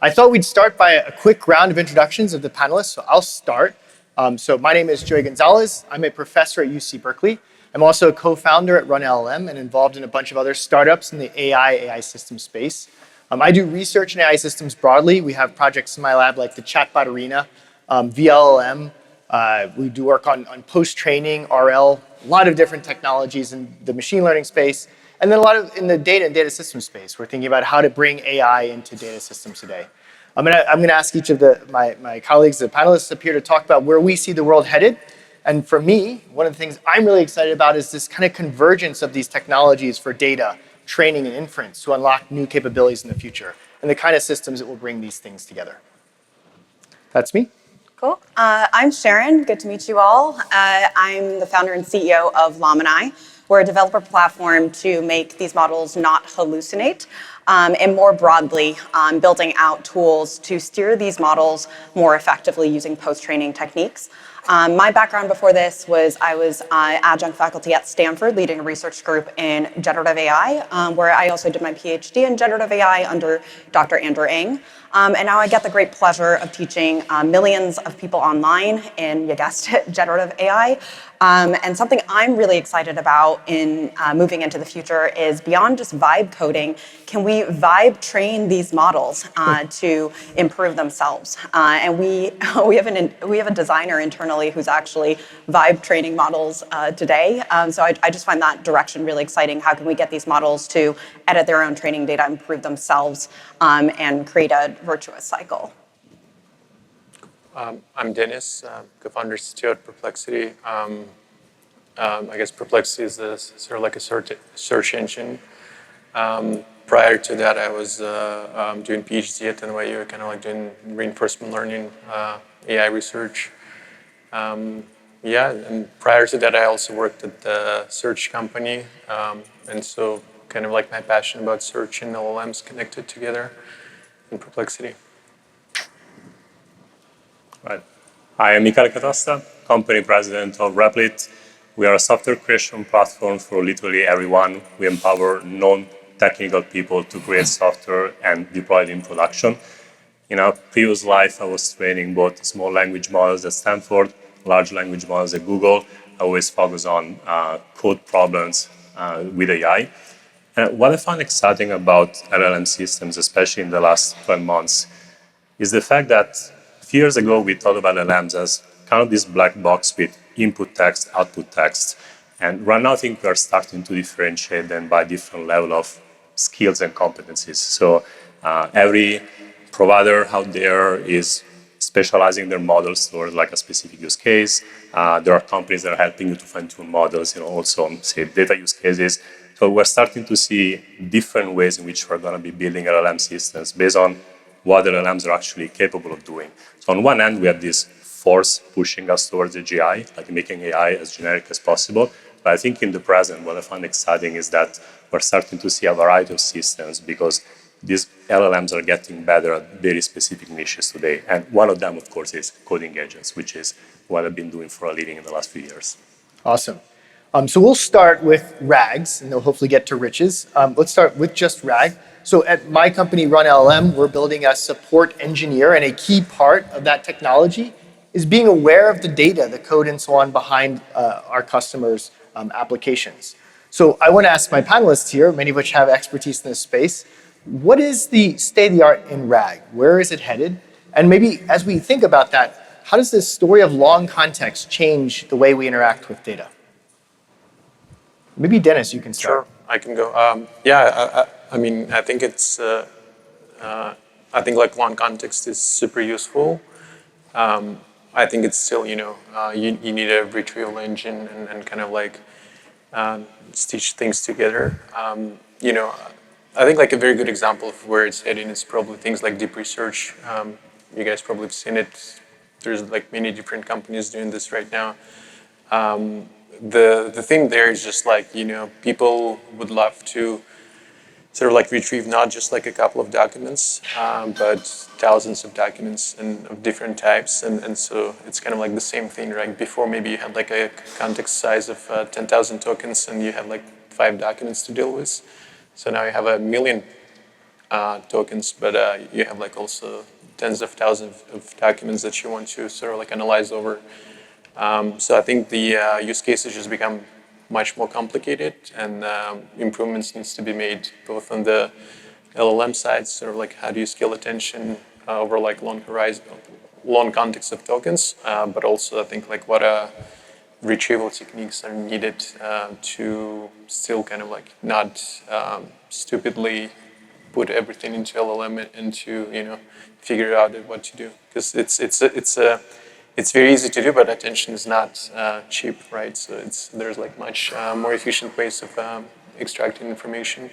I thought we'd start by a quick round of introductions of the panelists, so I'll start. So my name is Joey Gonzalez. I'm a professor at UC Berkeley. I'm also a co-founder at RunLLM and involved in a bunch of other startups in the AI system space. I do research in AI systems broadly. We have projects in my lab like the chatbot arena, VLLM. We do work on post-training, RL, a lot of different technologies in the machine learning space, and then a lot of in the data and data system space. We're thinking about how to bring AI into data systems today. I'm gonna ask each of my colleagues, the panelists up here, to talk about where we see the world headed. And for me, one of the things I'm really excited about is this kind of convergence of these technologies for data, training, and inference to unlock new capabilities in the future, and the kind of systems that will bring these things together. That's me. Cool. I'm Sharon. Good to meet you all. I'm the founder and CEO of Lamini. We're a developer platform to make these models not hallucinate, and more broadly, building out tools to steer these models more effectively using post-training techniques. My background before this was I was adjunct faculty at Stanford, leading a research group in generative AI, where I also did my PhD in generative AI under Dr. Andrew Ng. And now I get the great pleasure of teaching millions of people online in, you guessed it, generative AI. And something I'm really excited about in moving into the future is beyond just vibe coding, can we vibe train these models to improve themselves? And we have a designer internally who's actually vibe training models today. So I just find that direction really exciting. How can we get these models to edit their own training data, improve themselves, and create a virtuous cycle? I'm Denis, co-founder CTO at Perplexity. I guess Perplexity is sort of like a search engine. Prior to that, I was doing PhD at NYU, kind of like doing reinforcement learning, AI research. And prior to that, I also worked at the search company. And so kind of like my passion about search and LLMs connected together in Perplexity. Right. Hi, I'm Michele Catasta, company president of Replit. We are a software creation platform for literally everyone. We empower non-technical people to create software and deploy it in production. In our previous life, I was training both small language models at Stanford, large language models at Google. I always focus on code problems with AI. And what I find exciting about LLM systems, especially in the last 12 months, is the fact that a few years ago, we thought about LLMs as kind of this black box with input text, output text. And right now, I think we are starting to differentiate them by different level of skills and competencies. So every provider out there is specializing their models towards like a specific use case. There are companies that are helping you to fine-tune models, also say data use cases. So we're starting to see different ways in which we're going to be building LLM systems based on what LLMs are actually capable of doing. So on one end, we have this force pushing us towards AGI, like making AI as generic as possible. But I think in the present, what I find exciting is that we're starting to see a variety of systems because these LLMs are getting better at very specific niches today. And one of them, of course, is coding agents, which is what I've been doing for a living in the last few years. Awesome. So we'll start with RAGs, and they'll hopefully get to riches. Let's start with just RAG. So at my company, RunLLM, we're building a support engineer, and a key part of that technology is being aware of the data, the code, and so on behind our customers' applications. So I want to ask my panelists here, many of which have expertise in this space, what is the state of the art in RAG? Where is it headed? And maybe as we think about that, how does this story of long context change the way we interact with data? Maybe Denis, you can start. Sure, I can go. I mean, I think it's, I think like long context is super useful. I think it's still, you need a retrieval engine and kind of like stitch things together. I think like a very good example of where it's heading is probably things like deep research. You guys probably have seen it. There's like many different companies doing this right now. The thing there is just like, people would love to sort of like retrieve not just like a couple of documents, but thousands of documents and of different types. And so it's kind of like the same thing, right? Before maybe you had like a context size of 10,000 tokens and you had like 5 documents to deal with. So now you have 1 million tokens, but you have like also tens of thousands of documents that you want to sort of like analyze over. So I think the use cases just become much more complicated, and improvements needs to be made both on the LLM side, sort of like how do you scale attention over like long horizon, long context of tokens, but also I think like what retrieval techniques are needed to still kind of like not stupidly put everything into LLM and to figure out what to do, because it's very easy to do, but attention is not cheap, right? So there's like much more efficient ways of extracting information.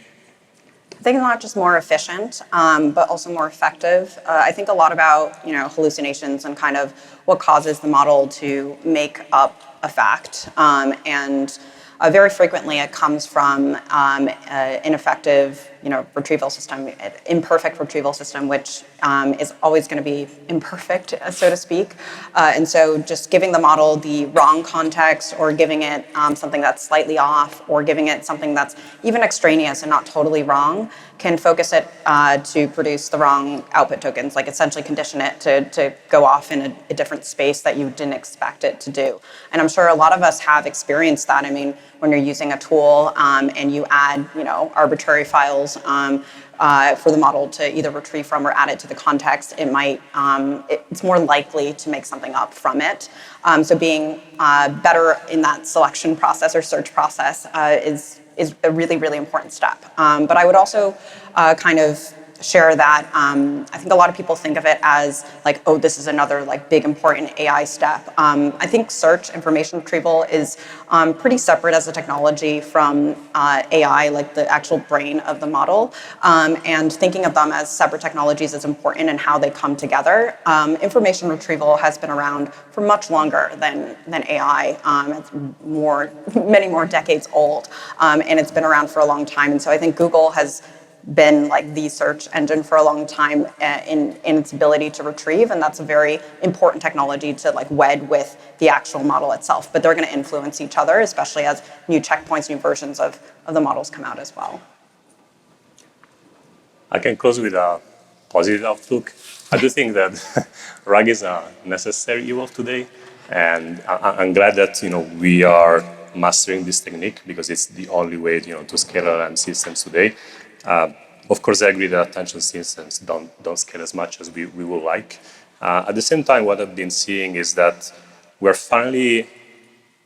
I think it's not just more efficient, but also more effective. I think a lot about hallucinations and kind of what causes the model to make up a fact, and very frequently it comes from ineffective retrieval system, imperfect retrieval system, which is always going to be imperfect, so to speak. And so just giving the model the wrong context, or giving it something that's slightly off, or giving it something that's even extraneous and not totally wrong, can focus it to produce the wrong output tokens, like essentially condition it to go off in a different space that you didn't expect it to do. And I'm sure a lot of us have experienced that. I mean, when you're using a tool and you add arbitrary files for the model to either retrieve from or add it to the context, it's more likely to make something up from it. So being better in that selection process or search process is a really, really important step. But I would also kind of share that I think a lot of people think of it as like, oh, this is another like big important AI step. I think search information retrieval is pretty separate as a technology from AI, like the actual brain of the model. And thinking of them as separate technologies is important in how they come together. Information retrieval has been around for much longer than AI. It's many more decades old, and it's been around for a long time. And so I think Google has been like the search engine for a long time in its ability to retrieve, and that's a very important technology to like wed with the actual model itself. But they're going to influence each other, especially as new checkpoints, new versions of the models come out as well. I can close with a positive outlook. I do think that RAG is a necessary evil today, and I'm glad that we are mastering this technique, because it's the only way to scale LLM systems today. Of course, I agree that attention systems don't scale as much as we would like. At the same time, what I've been seeing is that we're finally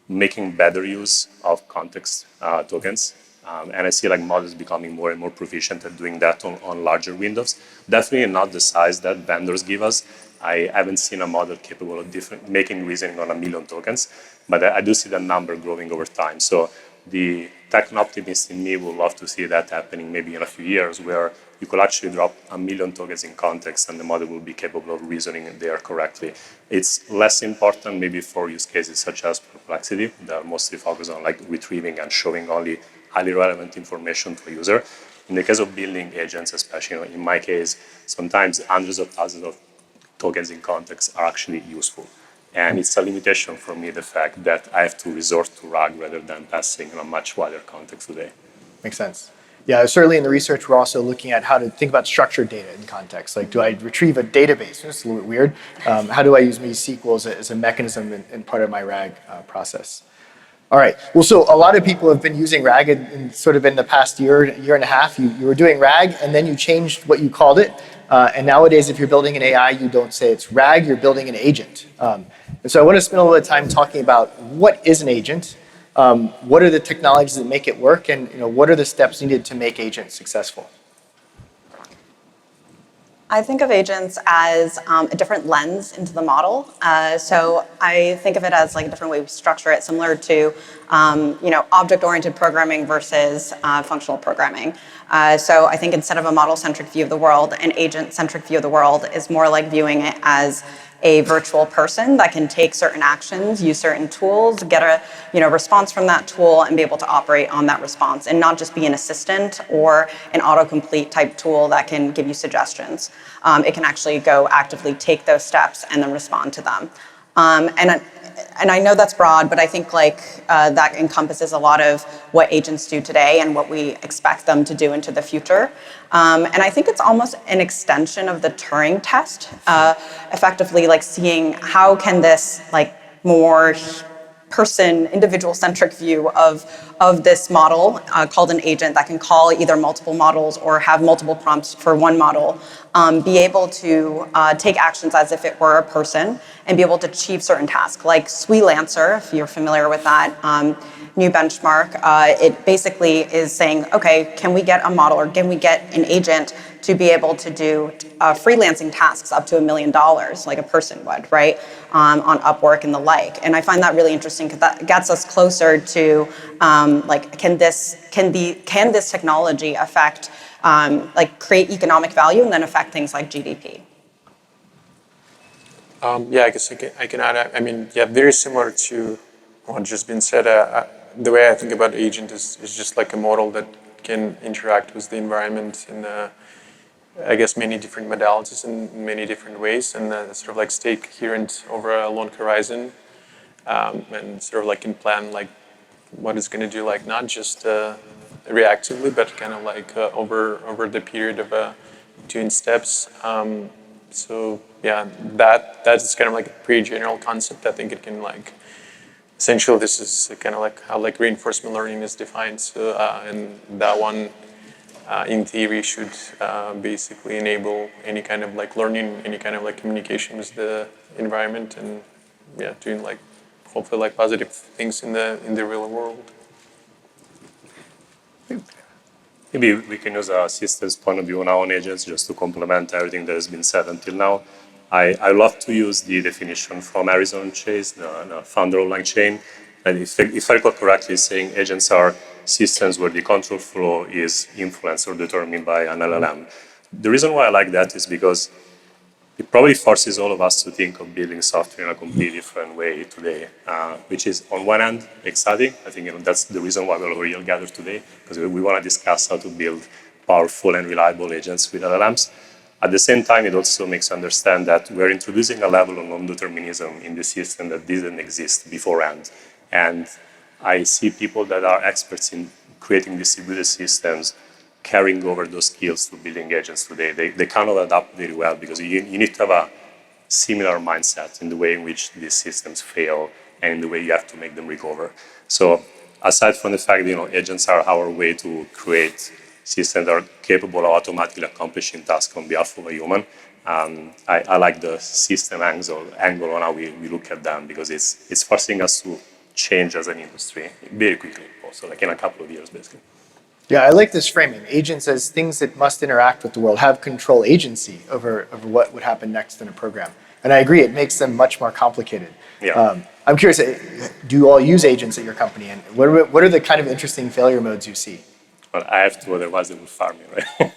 making better use of context tokens. And I see like models becoming more and more proficient at doing that on larger windows. Definitely not the size that vendors give us. I haven't seen a model capable of making reasoning on 1 million tokens, but I do see that number growing over time. So the techno-optimist in me would love to see that happening maybe in a few years, where you could actually drop 1 million tokens in context and the model will be capable of reasoning there correctly. It's less important maybe for use cases such as Perplexity that are mostly focused on like retrieving and showing only highly relevant information to a user. In the case of building agents, especially in my case, sometimes hundreds of thousands of tokens in context are actually useful. And it's a limitation for me, the fact that I have to resort to RAG rather than passing in a much wider context today. Makes sense. Yeah, certainly in the research, we're also looking at how to think about structured data in context. Like, do I retrieve a database? It's a little bit weird. How do I use SQL as a mechanism in part of my RAG process? All right. Well, so a lot of people have been using RAG in sort of in the past year and a half. You were doing RAG, and then you changed what you called it. And nowadays, if you're building an AI, you don't say it's RAG, you're building an agent. And so I want to spend a little bit of time talking about what is an agent, what are the technologies that make it work, and what are the steps needed to make agents successful? I think of agents as a different lens into the model. So I think of it as like a different way we structure it, similar to object-oriented programming versus functional programming. So I think instead of a model-centric view of the world, an agent-centric view of the world is more like viewing it as a virtual person that can take certain actions, use certain tools, get a response from that tool, and be able to operate on that response, and not just be an assistant or an autocomplete type tool that can give you suggestions. It can actually go actively take those steps and then respond to them. And and I know that's broad, but I think that encompasses a lot of what agents do today and what we expect them to do into the future. And I think it's almost an extension of the Turing test, effectively seeing how can this more individual-centric view of this model called an agent that can call either multiple models or have multiple prompts for one model, be able to take actions as if it were a person and be able to achieve certain tasks. Like Sweelancer, if you're familiar with that new benchmark, it basically is saying, okay, can we get a model or can we get an agent to be able to do freelancing tasks up to $1 million, like a person would, right, on Upwork and the like. And I find that really interesting because that gets us closer to can this technology affect create economic value and then affect things like GDP. Yeah, I guess I can add. I mean, yeah, very similar to what just been said. The way I think about agent is just like a model that can interact with the environment in I guess many different modalities in many different ways, and sort of stay coherent over a long horizon, and sort of can plan what it's going to do, not just reactively, but kind of over the period of doing steps. So yeah, that's kind of a pretty general concept. I think it can essentially this is kind of how reinforcement learning is defined. So and that one in theory should basically enable any kind of learning, any kind of communication with the environment, and yeah, doing hopefully positive things in the real world. Maybe we can use a systems point of view now on agents just to complement everything that has been said until now. I love to use the definition from Harrison Chase, the founder of LangChain. And if I recall correctly, saying agents are systems where the control flow is influenced or determined by an LLM. The reason why I like that is because it probably forces all of us to think of building software in a completely different way today, which is on one hand exciting. I think that's the reason why we're all gathered today, because we want to discuss how to build powerful and reliable agents with LLMs. At the same time, it also makes understand that we're introducing a level of non-determinism in the system that didn't exist beforehand. And I see people that are experts in creating distributed systems carrying over those skills to building agents today. They cannot adapt very well because you need to have a similar mindset in the way in which these systems fail and in the way you have to make them recover. So aside from the fact that agents are our way to create systems that are capable of automatically accomplishing tasks on behalf of a human, I like the system angle on how we look at them, because it's forcing us to change as an industry very quickly, also in a couple of years, basically. Yeah, I like this framing. Agents as things that must interact with the world, have control agency over what would happen next in a program. And I agree, it makes them much more complicated. Yeah. I'm curious, do you all use agents at your company? And what are the kind of interesting failure modes you see? Well, I have to, otherwise they will farm me, right?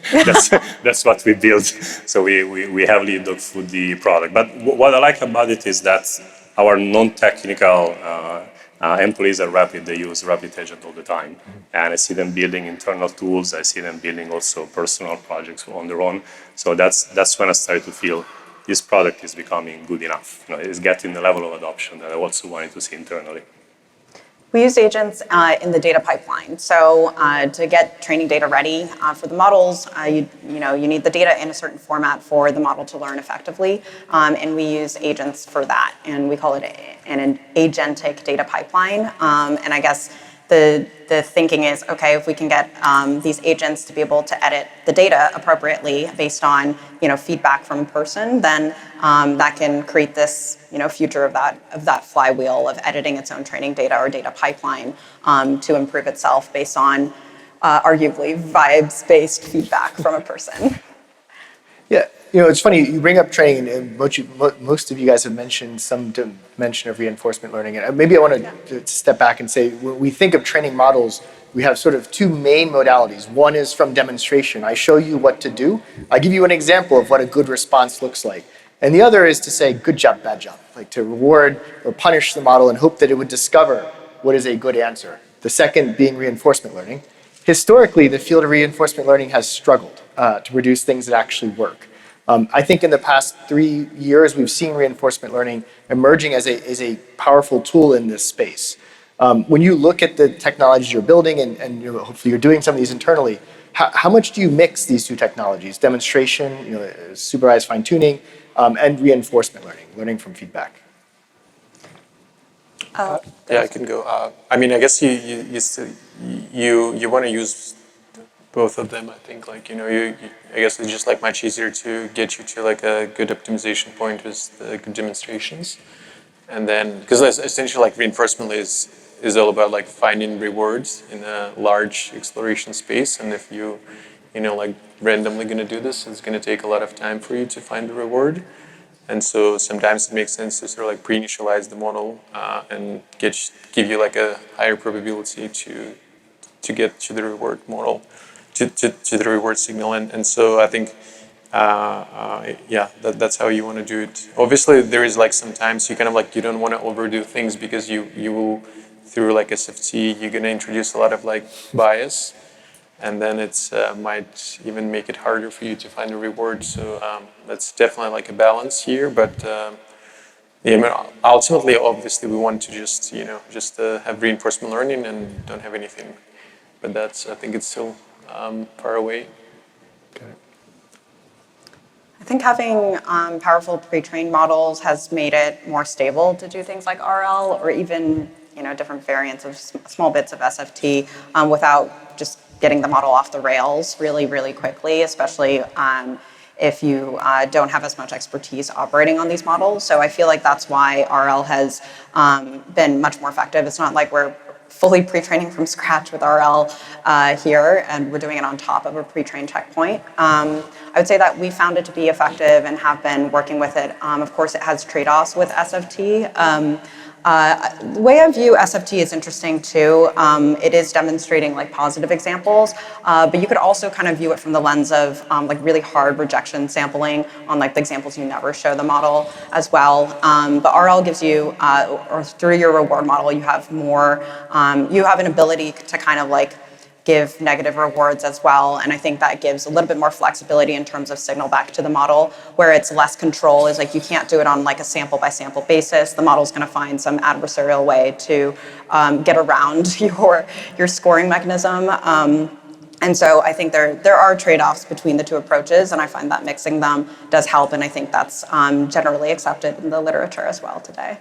that's what we build. So we heavily dog food the product. But what I like about it is that our non-technical employees at Replit, they use Replit Agent all the time. And I see them building internal tools. I see them building also personal projects on their own. So that's when I started to feel this product is becoming good enough. It's getting the level of adoption that I also wanted to see internally. We use agents in the data pipeline. So to get training data ready for the models, you need the data in a certain format for the model to learn effectively. And we use agents for that. And we call it an agentic data pipeline. And I guess the thinking is, okay, if we can get these agents to be able to edit the data appropriately based on feedback from a person, then that can create this future of that flywheel of editing its own training data or data pipeline to improve itself based on arguably vibes-based feedback from a person. Yeah, it's funny, you bring up training, and most of you guys have mentioned some dimension of reinforcement learning. And maybe I want to step back and say, when we think of training models, we have sort of two main modalities. One is from demonstration. I show you what to do. I give you an example of what a good response looks like. And the other is to say, good job, bad job, to reward or punish the model and hope that it would discover what is a good answer. The second being reinforcement learning. Historically, the field of reinforcement learning has struggled to produce things that actually work. I think in the past 3 years, we've seen reinforcement learning emerging as a powerful tool in this space. When you look at the technologies you're building, and hopefully you're doing some of these internally, how much do you mix these two technologies, demonstration, supervised fine-tuning, and reinforcement learning from feedback? Yeah, I can go. I mean, I guess you want to use both of them. I think, like, I guess it's just like much easier to get you to like a good optimization point with the good demonstrations, and then because essentially like reinforcement is all about like finding rewards in a large exploration space, and if you like randomly going to do this, it's going to take a lot of time for you to find the reward. And so sometimes it makes sense to sort of like pre-initialize the model and give you like a higher probability to get to the reward model, to the reward signal. And so I think, that's how you want to do it. Obviously, there is like sometimes you kind of like, you don't want to overdo things because you will, through like SFT, you're going to introduce a lot of like bias. And then it's might even make it harder for you to find a reward. So that's definitely like a balance here. But ultimately, obviously, we want to just have reinforcement learning and don't have anything. But I think it's still far away. Okay. I think having powerful pre-trained models has made it more stable to do things like RL or even different variants of small bits of SFT without just getting the model off the rails really, really quickly, especially if you don't have as much expertise operating on these models. So I feel like that's why RL has been much more effective. It's not like we're fully pre-training from scratch with RL here, and we're doing it on top of a pre-trained checkpoint. I would say that we found it to be effective and have been working with it. Of course, it has trade-offs with SFT. The way I view SFT is interesting too. It is demonstrating like positive examples, but you could also kind of view it from the lens of like really hard rejection sampling on like the examples you never show the model as well. But RL gives you, or through your reward model, you have more, you have an ability to kind of like give negative rewards as well. And I think that gives a little bit more flexibility in terms of signal back to the model, where it's less control. Is like you can't do it on like a sample by sample basis. The model's going to find some adversarial way to get around your scoring mechanism. And so I think there are trade-offs between the two approaches, and I find that mixing them does help, and I think that's generally accepted in the literature as well today.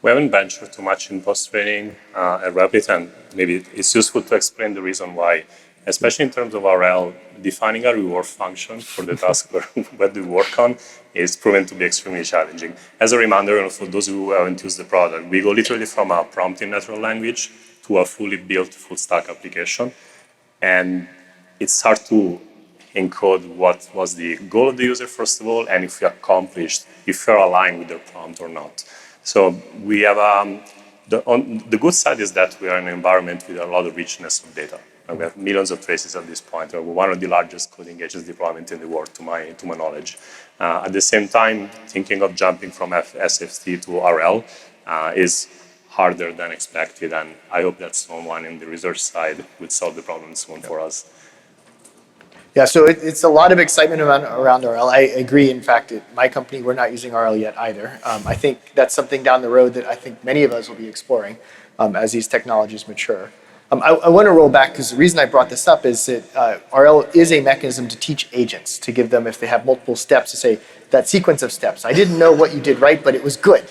We haven't ventured too much in post-training at Replit, and maybe it's useful to explain the reason why, especially in terms of RL, defining a reward function for the task that we work on is proven to be extremely challenging. As a reminder, for those who haven't used the product, we go literally from a prompt in natural language to a fully built full-stack application, and it's hard to encode what was the goal of the user, first of all, and if we accomplished, if we're aligned with their prompt or not. So we have, the good side is that we are in an environment with a lot of richness of data. And we have millions of traces at this point. We're one of the largest coding agents deployment in the world, to my knowledge. At the same time, thinking of jumping from SFT to RL is harder than expected. And I hope that someone in the research side would solve the problem soon for us. Yeah, so it's a lot of excitement around RL. I agree. In fact, at my company, we're not using RL yet either. I think that's something down the road that I think many of us will be exploring as these technologies mature. I want to roll back because the reason I brought this up is that RL is a mechanism to teach agents, to give them, if they have multiple steps, to say that sequence of steps. I didn't know what you did right, but it was good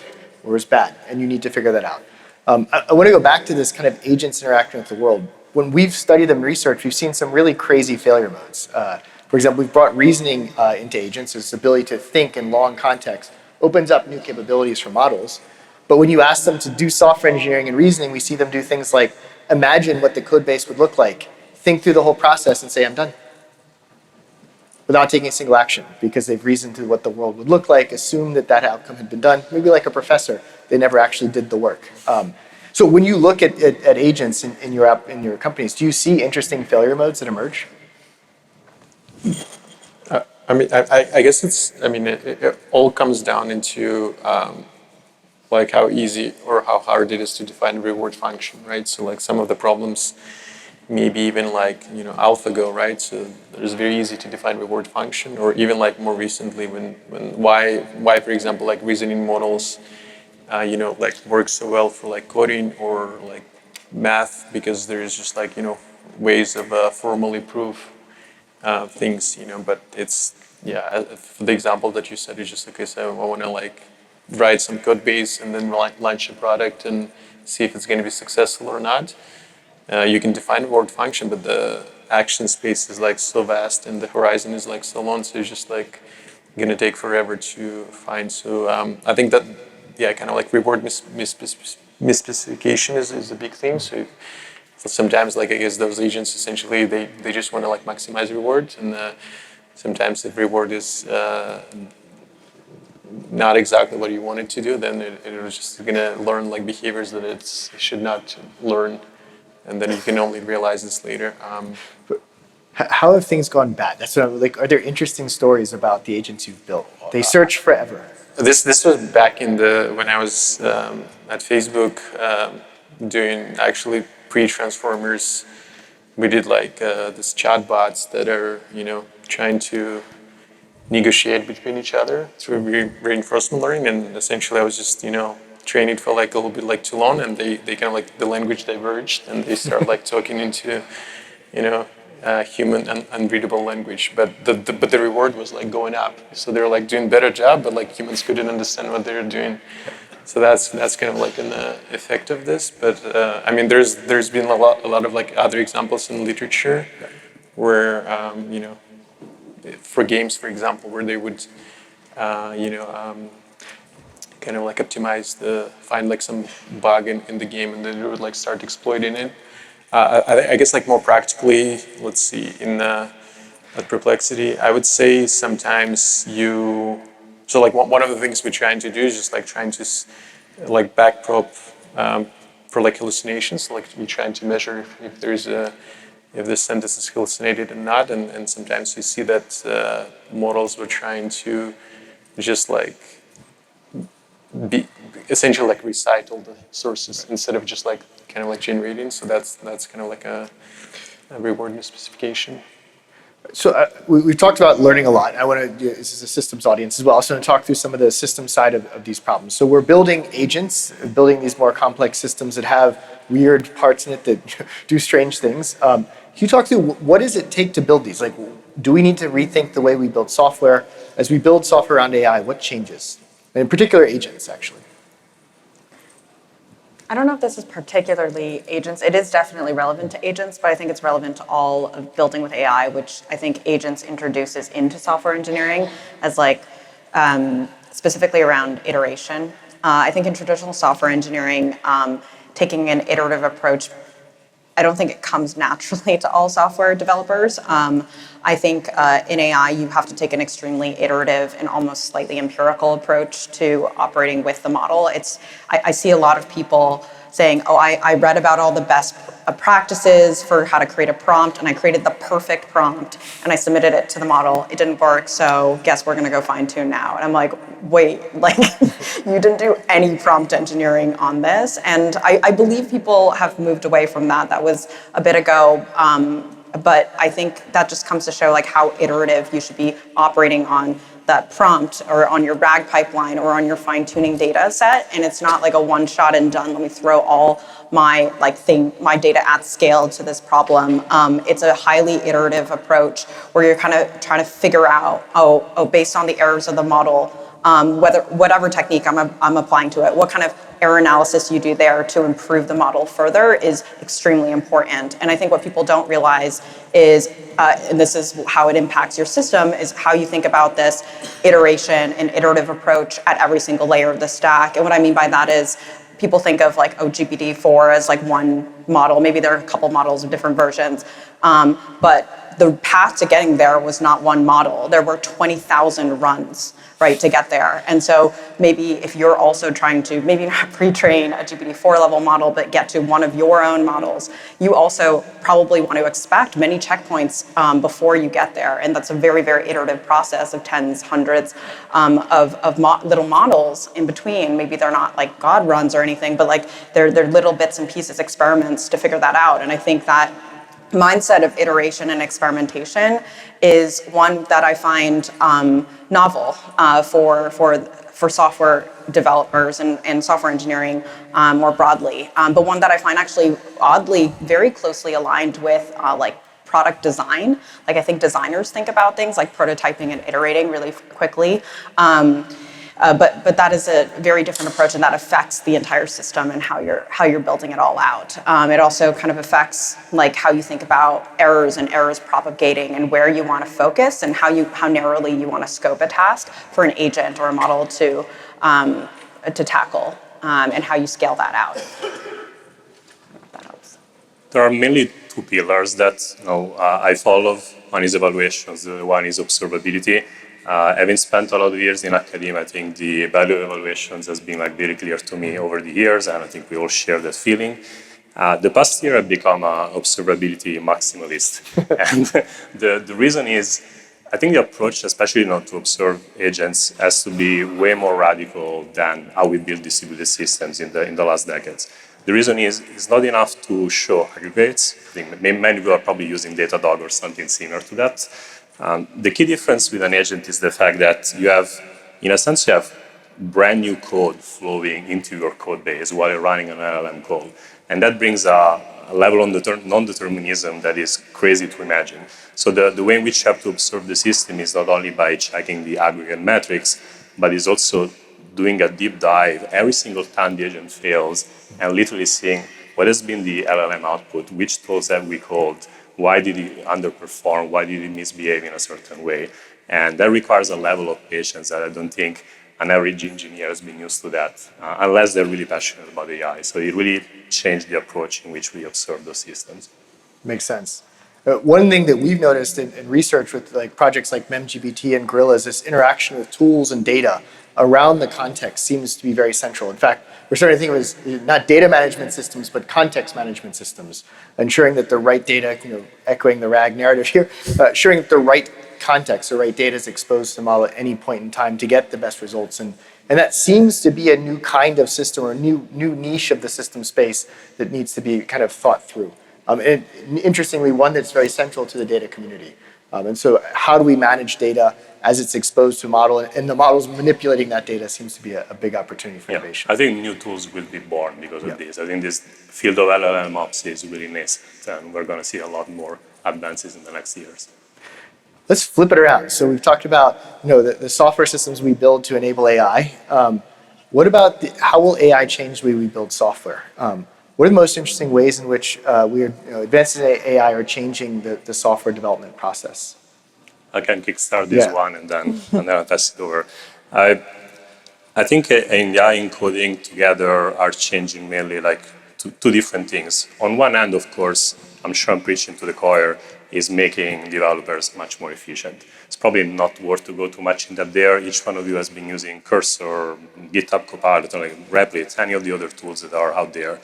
or it was bad, and you need to figure that out. I want to go back to this kind of agents interacting with the world. When we've studied them in research, we've seen some really crazy failure modes. For example, we've brought reasoning into agents. This ability to think in long context opens up new capabilities for models. But when you ask them to do software engineering and reasoning, we see them do things like imagine what the code base would look like, think through the whole process and say, I'm done, without taking a single action, because they've reasoned through what the world would look like, assumed that that outcome had been done. Maybe like a professor, they never actually did the work. So when you look at agents in your companies, do you see interesting failure modes that emerge? I guess it all comes down into like how easy or how hard it is to define a reward function, right? So like some of the problems maybe even like, AlphaGo, right? So it's very easy to define reward function, or even like more recently when why for example, like reasoning models, like work so well for like coding or like math, because there's just like, ways of formally prove things, but it's, for the example that you said, it's just, okay, so I want to like write some code base and then launch a product and see if it's going to be successful or not. You can define a reward function, but the action space is like so vast and the horizon is like so long, so it's just like going to take forever to find. So I think that, kind of like reward misspecification is a big thing. So sometimes, like, I guess those agents essentially they just want to like maximize rewards, and sometimes if reward is not exactly what you want it to do, then it was just gonna learn like behaviors that it should not learn, and then you can only realize this later. How have things gone bad? That's what I'm like. Are there interesting stories about the agents you've built? They search forever. This was back in when I was at Facebook doing actually pre-transformers. We did like this chatbots that are trying to negotiate between each other through reinforcement learning, and essentially I was just training it for like a little bit like too long, and they kind of like the language diverged and they start like talking into human and unreadable language, but the reward was like going up, so they're like doing better job, but like humans couldn't understand what they're doing. So that's kind of like an effect of this. But I mean, there's been a lot of like other examples in literature where for games, for example, where they would kind of like find like some bug in the game, and then they would like start exploiting it. I guess like more practically, let's see, at Perplexity, I would say sometimes so like one of the things we're trying to do is just like trying to like backprop for like hallucinations. Like we're trying to measure if the sentence is hallucinated or not, and sometimes we see that models were trying to just like essentially like recite all the sources instead of just like kind of like generating. So that's kind of like a reward misspecification. So we've talked about learning a lot. I want to, this is a systems audience as well, so I'm going to talk through some of the system side of these problems. So we're building agents, building these more complex systems that have weird parts in it that do strange things. Can you talk through what does it take to build these? Like, do we need to rethink the way we build software? As we build software around AI, what changes? And in particular, agents, actually. I don't know if this is particularly agents. It is definitely relevant to agents, but I think it's relevant to all of building with AI, which I think agents introduces into software engineering as like specifically around iteration. I think in traditional software engineering, taking an iterative approach, I don't think it comes naturally to all software developers. I think in AI, you have to take an extremely iterative and almost slightly empirical approach to operating with the model. I see a lot of people saying, oh, I read about all the best practices for how to create a prompt, and I created the perfect prompt, and I submitted it to the model. It didn't work, so guess we're gonna go fine tune now. And I'm like, wait, like you didn't do any prompt engineering on this. And I believe people have moved away from that. That was a bit ago. But I think that just comes to show like how iterative you should be operating on that prompt or on your RAG pipeline or on your fine-tuning data set. And it's not like a one shot and done, let me throw all my my data at scale to this problem. It's a highly iterative approach where you're kind of trying to figure out, based on the errors of the model, whatever technique I'm applying to it, what kind of error analysis you do there to improve the model further is extremely important. And I think what people don't realize is, and this is how it impacts your system, is how you think about this iteration and iterative approach at every single layer of the stack. And what I mean by that is people think of like GPT-4 as like one model. Maybe there are a couple models of different versions, but the path to getting there was not one model. There were 20,000 runs, right, to get there. And so maybe if you're also trying to maybe not pre-train a GPT-4 level model, but get to one of your own models, you also probably want to expect many checkpoints before you get there. And that's a very, very iterative process of tens, hundreds of little models in between. Maybe they're not like God runs or anything, but like they're little bits and pieces, experiments to figure that out. And I think that mindset of iteration and experimentation is one that I find novel for software developers and software engineering more broadly, but one that I find actually oddly very closely aligned with like product design. Like I think designers think about things like prototyping and iterating really quickly. But that is a very different approach, and that affects the entire system and how you're building it all out. It also kind of affects like how you think about errors and errors propagating and where you want to focus and how narrowly you want to scope a task for an agent or a model to tackle, and how you scale that out. That helps. There are mainly two pillars that I follow. One is evaluations, the other one is observability. Having spent a lot of years in academia, I think the value of evaluations has been like very clear to me over the years, and I think we all share that feeling. The past year I've become an observability maximalist, and the reason is I think the approach, especially to observe agents, has to be way more radical than how we build distributed systems in the last decades. The reason is it's not enough to show aggregates. I think many people are probably using Datadog or something similar to that. The key difference with an agent is the fact that you have brand new code flowing into your code base while you're running an LLM code. And that brings a level of non-determinism that is crazy to imagine. So the way in which you have to observe the system is not only by checking the aggregate metrics, but is also doing a deep dive every single time the agent fails and literally seeing what has been the LLM output, which tools have we called, why did it underperform, why did it misbehave in a certain way. And that requires a level of patience that I don't think an average engineer has been used to that, unless they're really passionate about AI. So it really changed the approach in which we observe those systems. Makes sense. One thing that we've noticed in research with like projects like MemGPT and Gorilla is this interaction with tools and data around the context seems to be very central. In fact, we're starting to think of it as not data management systems, but context management systems, ensuring that the right data, echoing the RAG narrative here, ensuring that the right context, the right data is exposed to the model at any point in time to get the best results. And that seems to be a new kind of system or a new niche of the system space that needs to be kind of thought through. And interestingly, one that's very central to the data community. And so how do we manage data as it's exposed to a model, and the models manipulating that data seems to be a big opportunity for innovation. I think new tools will be born because of this. I think this field of LLM ops is really nascent, and we're going to see a lot more advances in the next years. Let's flip it around. So we've talked about the software systems we build to enable AI. What about how will AI change the way we build software? What are the most interesting ways in which advances in AI are changing the software development process? I can kickstart this one and then I'll pass it over. I think AI and coding together are changing mainly like two different things. On one hand, of course, I'm sure I'm preaching to the choir, is making developers much more efficient. It's probably not worth to go too much in depth there. Each one of you has been using Cursor, GitHub Copilot, or like Replit, any of the other tools that are out there.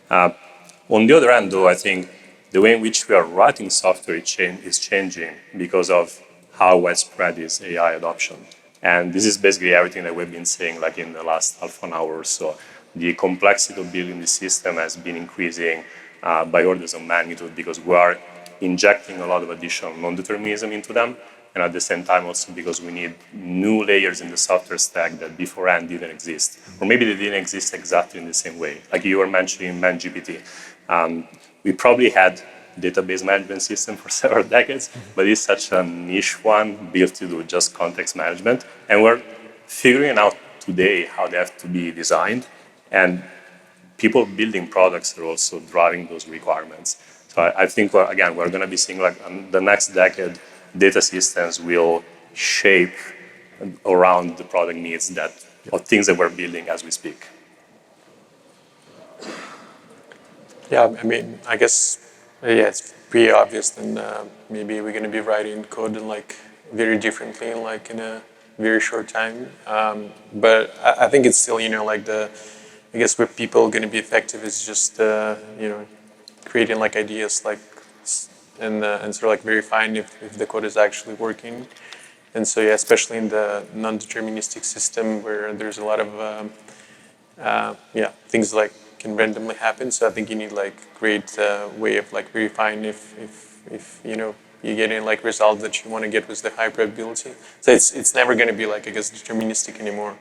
On the other hand, though, I think the way in which we are writing software is changing because of how widespread is AI adoption. And this is basically everything that we've been saying like in the last half an hour or so. The complexity of building the system has been increasing by orders of magnitude because we are injecting a lot of additional non-determinism into them, and at the same time also because we need new layers in the software stack that beforehand didn't exist. Or maybe they didn't exist exactly in the same way. Like you were mentioning MemGPT. We probably had database management system for several decades, but it's such a niche one built to do just context management. And we're figuring out today how they have to be designed. And people building products are also driving those requirements. So I think, we're going to be seeing like the next decade, data systems will shape around the product needs of things that we're building as we speak. Yeah, I mean, I guess, it's pretty obvious. Then maybe we're going to be writing code in like very differently, like in a very short time. But I think it's still, I guess where people are going to be effective is just, creating like ideas, like, and sort of like verifying if the code is actually working. And so, especially in the non-deterministic system where there's a lot of, things like can randomly happen. So I think you need like great way of like verifying if you know you're getting like results that you want to get with the high probability. So it's never going to be like, I guess, deterministic anymore.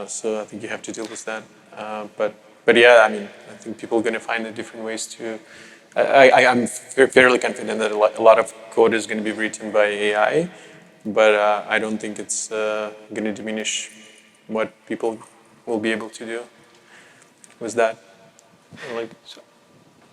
So I think you have to deal with that. But yeah, I mean, I think people are going to find the different ways to. I'm fairly confident that a lot of code is going to be written by AI, but I don't think it's going to diminish what people will be able to do with that. Like, so.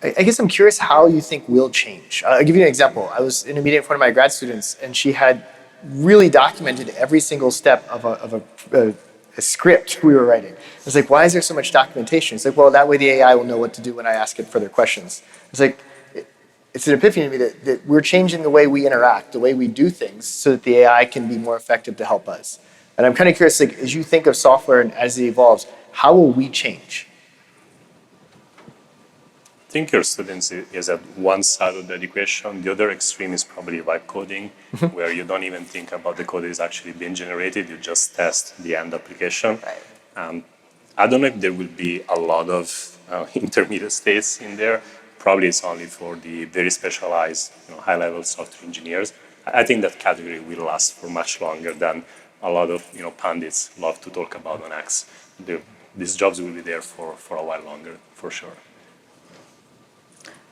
I guess I'm curious how you think will change. I'll give you an example. I was in a meeting with one of my grad students, and she had really documented every single step of a script we were writing. I was like, why is there so much documentation? It's like, well, that way the AI will know what to do when I ask it further questions. It's like, it's an epiphany to me that we're changing the way we interact, the way we do things, so that the AI can be more effective to help us. And I'm kind of curious, like, as you think of software and as it evolves, how will we change? I think your students is at one side of the equation. The other extreme is probably vibe coding, where you don't even think about the code that is actually being generated. You just test the end application. Right. I don't know if there will be a lot of intermediate states in there. Probably it's only for the very specialized, high-level software engineers. I think that category will last for much longer than a lot of pundits love to talk about on X. These jobs will be there for a while longer, for sure.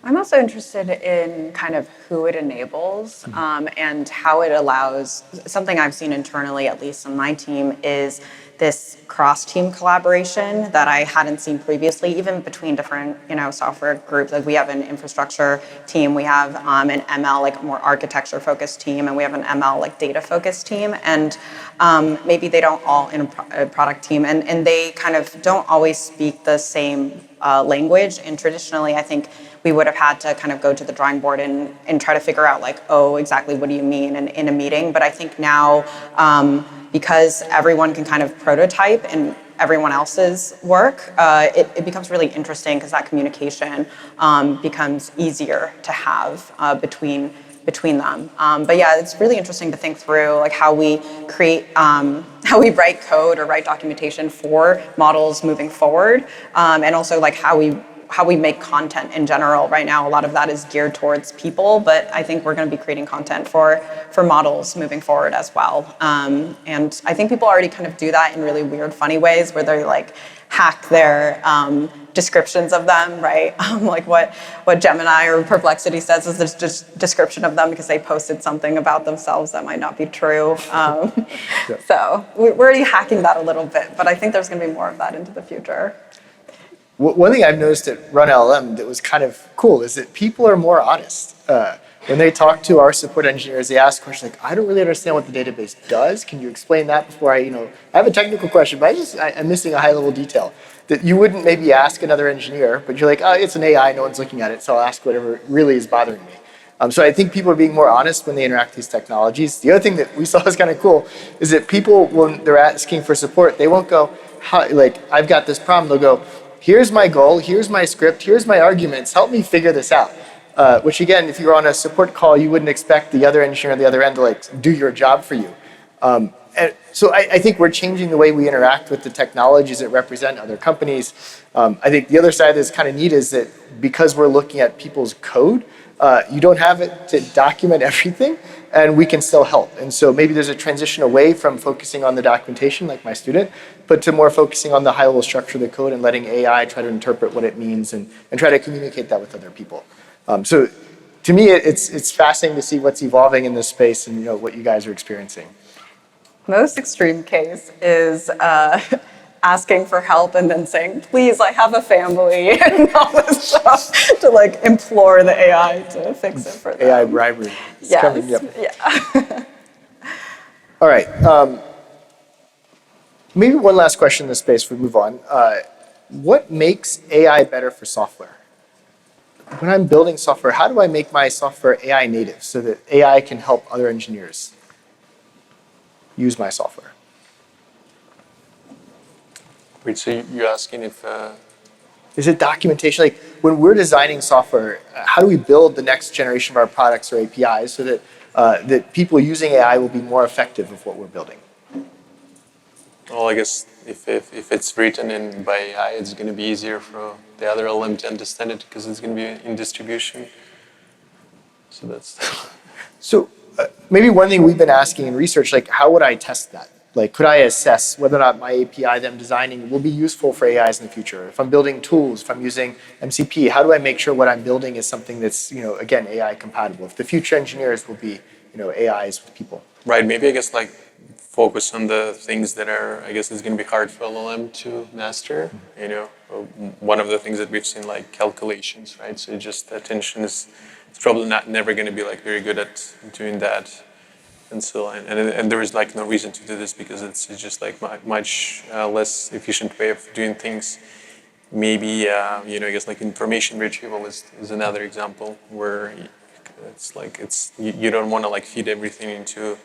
I'm also interested in kind of who it enables and how it allows, something I've seen internally, at least on my team, is this cross-team collaboration that I hadn't seen previously, even between different software groups. Like we have an infrastructure team, we have an ML, like more architecture-focused team, and we have an ML, like data-focused team. And maybe they don't all in a product team, and they kind of don't always speak the same language. And traditionally, I think we would have had to kind of go to the drawing board and try to figure out like, oh, exactly what do you mean in a meeting? But I think now, because everyone can kind of prototype in everyone else's work, it becomes really interesting because that communication becomes easier to have between them. But yeah, it's really interesting to think through like how we create, how we write code or write documentation for models moving forward, and also like how we make content in general. Right now, a lot of that is geared towards people, but I think we're going to be creating content for models moving forward as well. And I think people already kind of do that in really weird, funny ways where they like hack their descriptions of them, right? Like what Gemini or Perplexity says is this just description of them because they posted something about themselves that might not be true. So we're already hacking that a little bit, but I think there's going to be more of that into the future. One thing I've noticed at RunLLM that was kind of cool is that people are more honest. When they talk to our support engineers, they ask questions like, I don't really understand what the database does. Can you explain that before I have a technical question, but I'm missing a high-level detail that you wouldn't maybe ask another engineer, but you're like, oh, it's an AI, no one's looking at it, so I'll ask whatever really is bothering me. So I think people are being more honest when they interact with these technologies. The other thing that we saw is kind of cool is that people, when they're asking for support, they won't go, I've got this problem. They'll go, here's my goal, here's my script, here's my arguments, help me figure this out. Which again, if you were on a support call, you wouldn't expect the other engineer on the other end to do your job for you. And so I think we're changing the way we interact with the technologies that represent other companies. I think the other side that's kind of neat is that because we're looking at people's code, you don't have it to document everything, and we can still help. And so maybe there's a transition away from focusing on the documentation, like my student, but to more focusing on the high-level structure of the code and letting AI try to interpret what it means and try to communicate that with other people. So to me, it's fascinating to see what's evolving in this space and what you guys are experiencing. Most extreme case is asking for help and then saying, please, I have a family and all this stuff to implore the AI to fix it for them. AI bribery. Yes. Coming, yep. Yeah. All right. Maybe one last question in this space before we move on. What makes AI better for software? When I'm building software, how do I make my software AI native so that AI can help other engineers use my software? Wait, so you're asking if... Is it documentation? Like when we're designing software, how do we build the next generation of our products or APIs so that people using AI will be more effective of what we're building? Well, I guess if it's written in by AI, it's going to be easier for the other LLM to understand it because it's going to be in distribution. So that's. So maybe one thing we've been asking in research, like how would I test that? Like could I assess whether or not my API that I'm designing will be useful for AIs in the future? If I'm building tools, if I'm using MCP, how do I make sure what I'm building is something that's, again, AI compatible? If the future engineers will be, AIs with people. Right, maybe I guess like focus on the things that are, I guess it's going to be hard for LLM to master. One of the things that we've seen, like calculations, right? So just attention is, it's probably never going to be like very good at doing that. And so, and there is like no reason to do this because it's just like much less efficient way of doing things. Maybe, I guess like information retrieval is another example where it's like you don't want to like feed everything into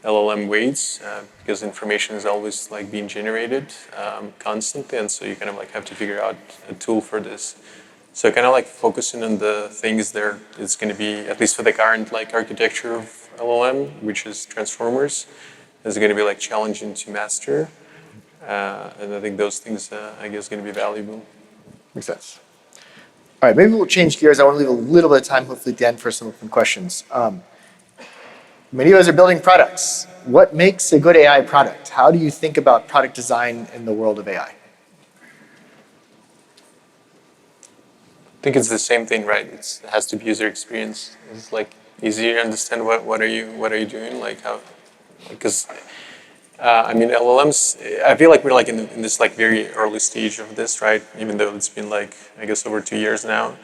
LLM weights because information is always like being generated constantly, and so you kind of like have to figure out a tool for this. So kind of like focusing on the things there is going to be, at least for the current like architecture of LLM, which is transformers, is going to be like challenging to master, and I think those things I guess going to be valuable. Makes sense. All right, maybe we'll change gears. I want to leave a little bit of time, hopefully, at the end for some open questions. Many of us are building products. What makes a good AI product? How do you think about product design in the world of AI? I think it's the same thing, right? It has to be user experience. It's like easier to understand what are you doing, like how, because LLMs. I feel like we're like in this like very early stage of this, right? Even though it's been like I guess over 2 years now.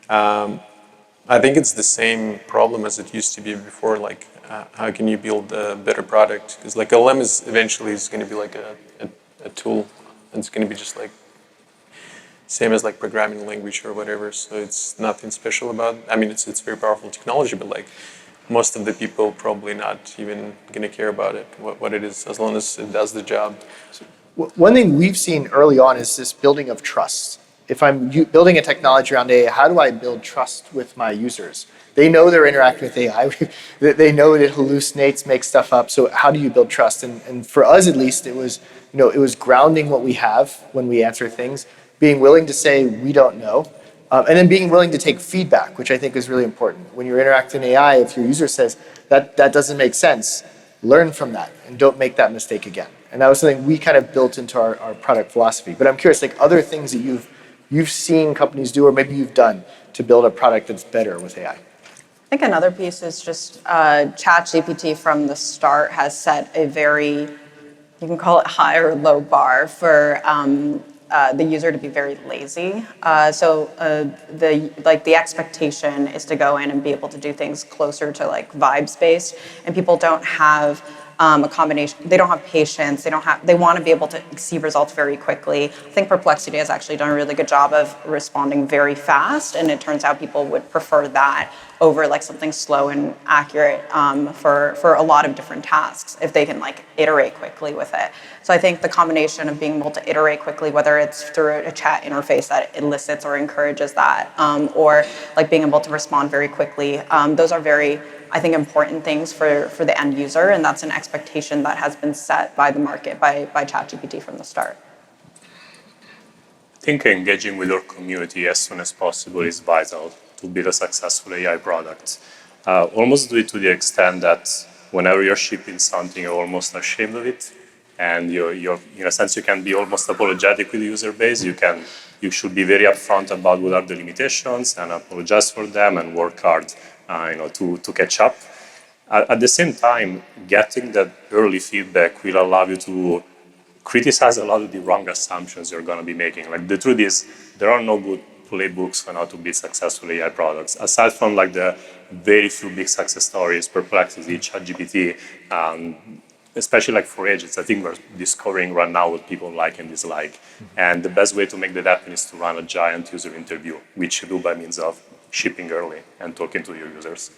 I think it's the same problem as it used to be before. Like, how can you build a better product? Because like LLM is eventually is going to be like a tool, and it's going to be just like same as like programming language or whatever. So it's nothing special about. I mean, it's very powerful technology, but like most of the people probably not even going to care about it, what it is, as long as it does the job. One thing we've seen early on is this building of trust. If I'm building a technology around AI, how do I build trust with my users? They know they're interacting with AI. They know it hallucinates, makes stuff up. So how do you build trust? And for us, at least, it was grounding what we have when we answer things, being willing to say we don't know, and then being willing to take feedback, which I think is really important. When you're interacting in AI, if your user says that doesn't make sense, learn from that and don't make that mistake again. And that was something we kind of built into our product philosophy. But I'm curious, like other things that you've seen companies do, or maybe you've done to build a product that's better with AI. I think another piece is just ChatGPT from the start has set a very, you can call it high or low bar for the user to be very lazy. The expectation is to go in and be able to do things closer to like vibes based, and people don't have a combination. They don't have patience. They want to be able to see results very quickly. I think Perplexity has actually done a really good job of responding very fast, and it turns out people would prefer that over like something slow and accurate for a lot of different tasks if they can like iterate quickly with it. So I think the combination of being able to iterate quickly, whether it's through a chat interface that elicits or encourages that, or like being able to respond very quickly, those are very, I think, important things for the end user, and that's an expectation that has been set by the market, by ChatGPT from the start. I think engaging with your community as soon as possible is vital to build a successful AI product. Almost do it to the extent that whenever you're shipping something, you're almost ashamed of it, and you're in a sense you can be almost apologetic with the user base. You should be very upfront about what are the limitations and apologize for them and work hard, to catch up. At the same time, getting that early feedback will allow you to criticize a lot of the wrong assumptions you're going to be making. Like the truth is, there are no good playbooks on how to build successful AI products. Aside from like the very few big success stories, Perplexity, ChatGPT, especially like for agents, I think we're discovering right now what people like and dislike. And the best way to make that happen is to run a giant user interview, which you do by means of shipping early and talking to your users.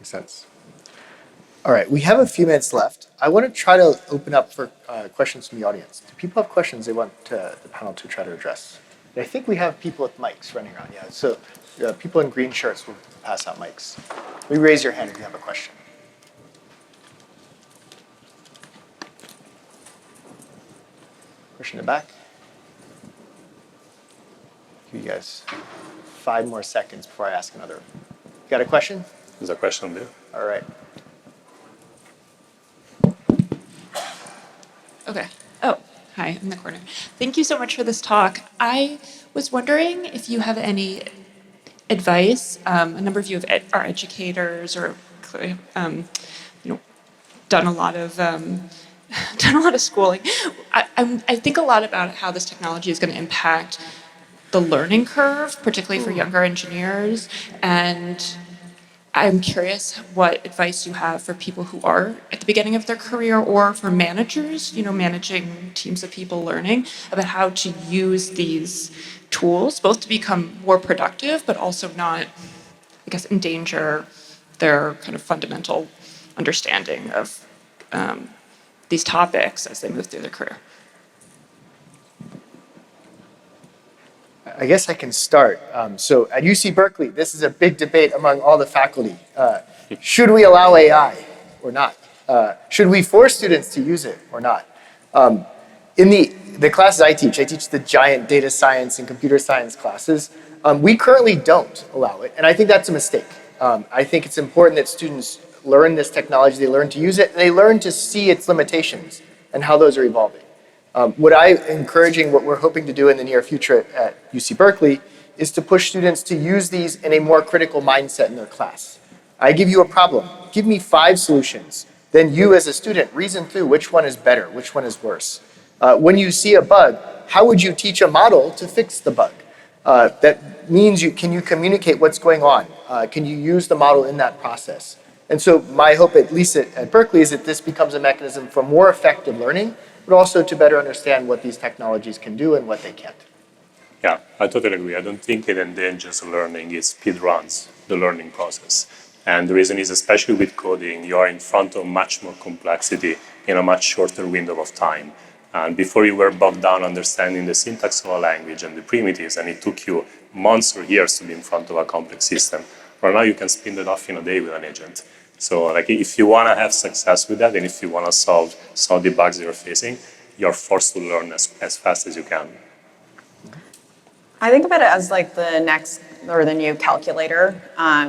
Makes sense. All right, we have a few minutes left. I want to try to open up for questions from the audience. Do people have questions they want the panel to try to address? And I think we have people with mics running around. Yeah, so people in green shirts will pass out mics. Maybe raise your hand if you have a question. Question in the back. Give you guys 5 more seconds before I ask another. You got a question? There's a question there. All right. Okay. Oh, hi, in the corner. Thank you so much for this talk. I was wondering if you have any advice. A number of you are educators or you know, done a lot of done a lot of schooling. I think a lot about how this technology is going to impact the learning curve, particularly for younger engineers, and I'm curious what advice you have for people who are at the beginning of their career or for managers, managing teams of people learning about how to use these tools, both to become more productive, but also not, I guess, endanger their kind of fundamental understanding of these topics as they move through their career. I guess I can start. So at UC Berkeley, this is a big debate among all the faculty. Should we allow AI or not? Should we force students to use it or not? In the classes I teach the giant data science and computer science classes. We currently don't allow it, and I think that's a mistake. I think it's important that students learn this technology, they learn to use it, and they learn to see its limitations and how those are evolving. What I'm encouraging, what we're hoping to do in the near future at UC Berkeley is to push students to use these in a more critical mindset in their class. I give you a problem, give me 5 solutions. Then you as a student reason through which one is better, which one is worse. When you see a bug, how would you teach a model to fix the bug? That means can you communicate what's going on? Can you use the model in that process? And so my hope, at least at Berkeley, is that this becomes a mechanism for more effective learning, but also to better understand what these technologies can do and what they can't. Yeah, I totally agree. I don't think it endangers learning, it speedruns the learning process. And the reason is, especially with coding, you are in front of much more complexity in a much shorter window of time. And before you were bogged down understanding the syntax of a language and the primitives, and it took you months or years to be in front of a complex system. Right now you can spin that off in a day with an agent. So if you want to have success with that, and if you want to solve the bugs you're facing, you're forced to learn as fast as you can. I think about it as like the next or the new calculator.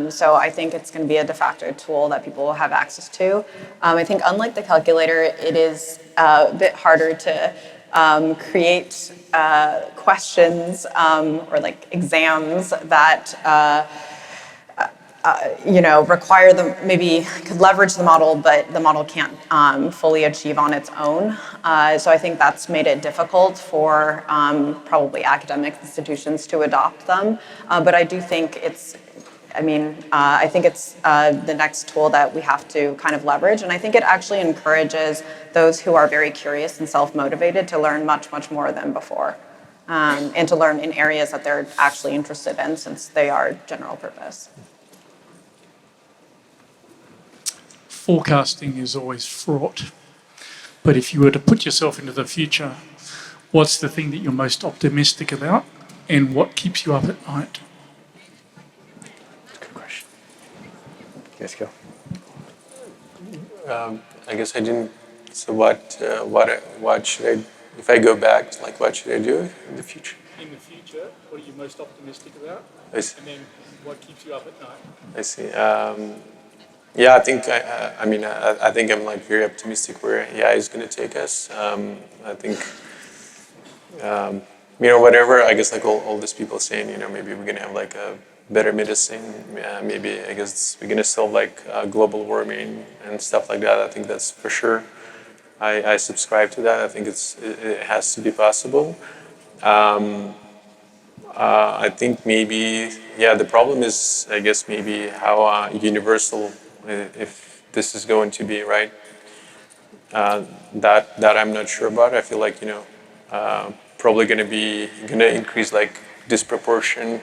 So I think it's going to be a de facto tool that people will have access to. I think unlike the calculator, it is a bit harder to create questions or like exams that require them, maybe could leverage the model, but the model can't fully achieve on its own. So I think that's made it difficult for probably academic institutions to adopt them. But I do think I think it's the next tool that we have to kind of leverage. And I think it actually encourages those who are very curious and self-motivated to learn much, much more than before. And to learn in areas that they're actually interested in, since they are general purpose. Forecasting is always fraught. But if you were to put yourself into the future, what's the thing that you're most optimistic about and what keeps you up at night? Good question. You guys go. I guess I didn't. So what should I, if I go back, what should I do in the future? In the future, what are you most optimistic about? I see. And then what keeps you up at night? I see. Yeah, I think I think I'm very optimistic where AI is going to take us. I think whatever. I guess all these people saying maybe we're going to have a better medicine. Maybe I guess we're going to solve global warming and stuff like that. I think that's for sure. I subscribe to that. I think it has to be possible. I think maybe the problem is I guess maybe how universal. If this is going to be right, that I'm not sure about. I feel probably going to increase disproportion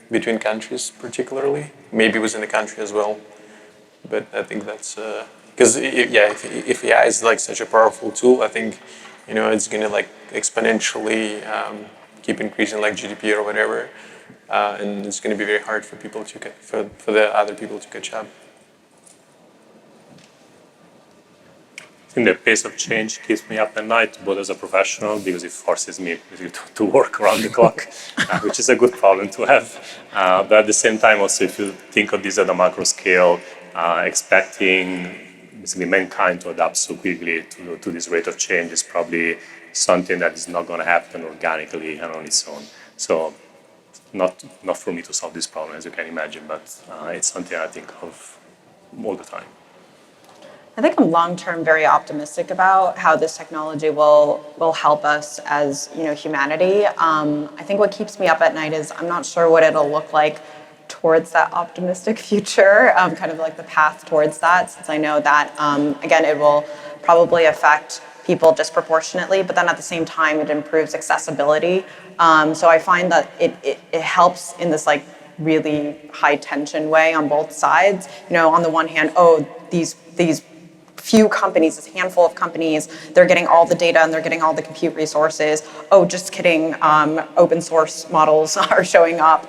between countries, particularly maybe within the country as well. But I think that's because if AI is such a powerful tool, I think it's going to exponentially keep increasing GDP or whatever, and it's going to be very hard for people for the other people to catch up. I think the pace of change keeps me up at night, both as a professional, because it forces me to work around the clock, which is a good problem to have. But at the same time, also, if you think of this at a macro scale, expecting basically mankind to adapt so quickly to this rate of change is probably something that is not going to happen organically and on its own. So not for me to solve this problem, as you can imagine, but it's something I think of all the time. I think I'm long-term very optimistic about how this technology will help us as humanity. I think what keeps me up at night is I'm not sure what it'll look like towards that optimistic future, kind of like the path towards that, since I know that, again, it will probably affect people disproportionately, but then at the same time, it improves accessibility. So I find that it helps in this like really high tension way on both sides. On the one hand, these few companies, this handful of companies, they're getting all the data and they're getting all the compute resources. Oh, just kidding. Open source models are showing up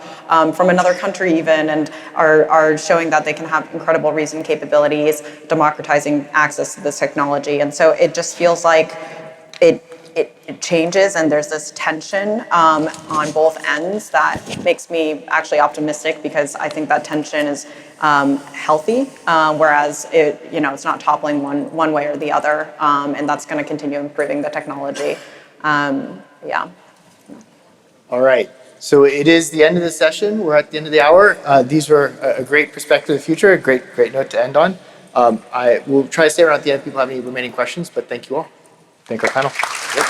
from another country even and are showing that they can have incredible reasoning capabilities, democratizing access to this technology. And so it just feels like it changes and there's this tension on both ends that makes me actually optimistic because I think that tension is healthy, whereas it's not toppling one way or the other, and that's going to continue improving the technology. Yeah. All right. So it is the end of the session. We're at the end of the hour. These were a great perspective of the future, a great note to end on. I will try to stay around at the end if people have any remaining questions, but thank you all. Thank our panel. Yep.